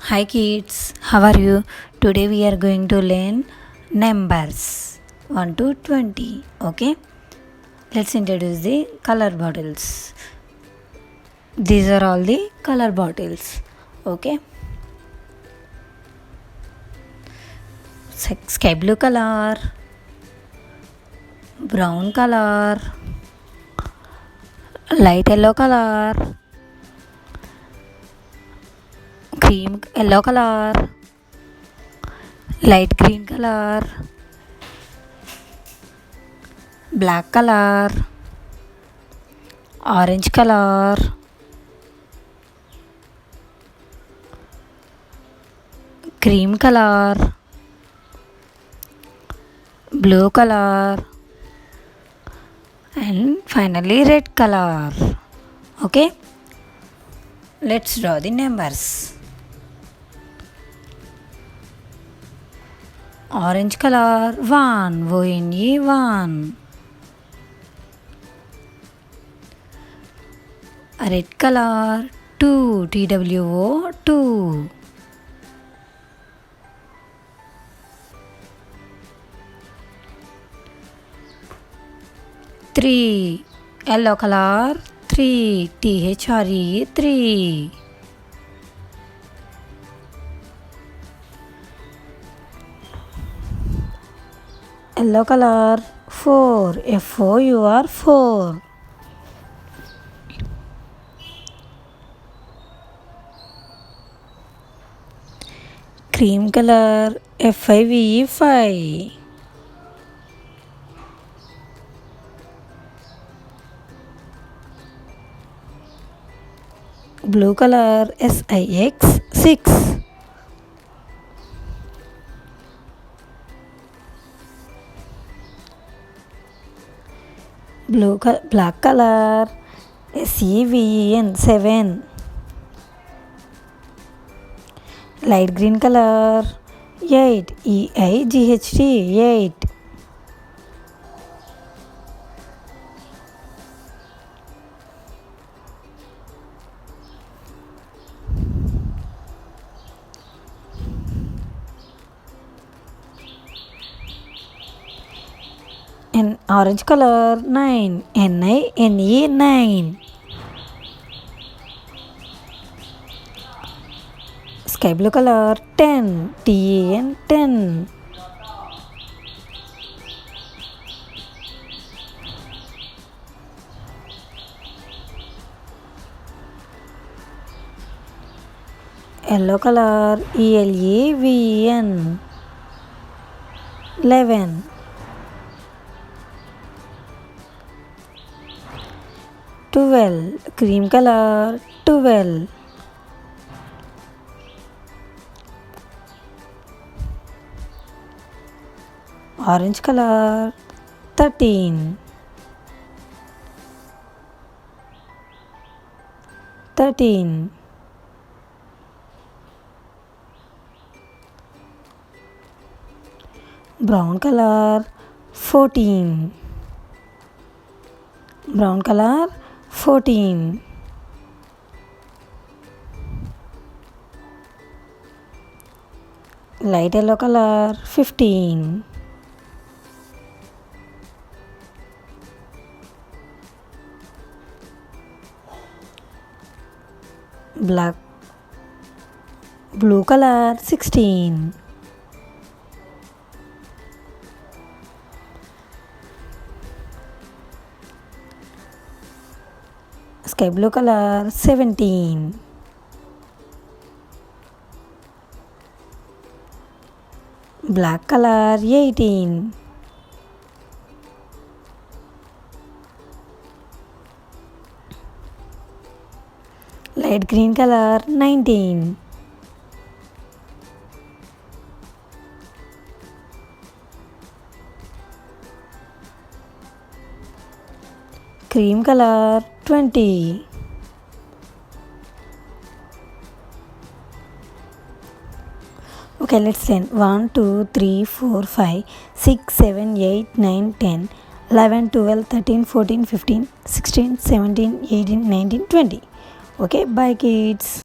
Hi kids, how are you? Today we are going to learn numbers 1 to 20. Okay, let's introduce the color bottles. These are all the color bottles. Okay, sky blue color, brown color, light yellow color, cream yellow color, light green color, black color, orange color, cream color, blue color, and finally red color. Okay, let's draw the numbers. Orange color 1, O-N-E 1. Red color 2, T-W-O 2. Three, yellow color 3, T-H-R-E 3. Yellow color 4, F-O-U-R 4. Cream color F-I-V-E 5. Blue color S-I-X 6. Black color S-E-V-E-N 7. Light green color 8, E-I-G-H-T 8. And orange color 9, N-I-N-E 9. Sky blue color 10, T-E-N 10. Yellow color E-L-E-V-E-N 11. Cream color 12. Orange color 13. Brown color 14. Light yellow color 15. Blue color 16. Sky blue color 17. Black color 18. Light green color 19. Cream color 20. Okay, let's learn 1, 2, 3, 4, 5, 6, 7, 8, 9, 10, 11, 12, 13, 14, 15, 16, 17, 18, 19, 20. Okay, bye kids.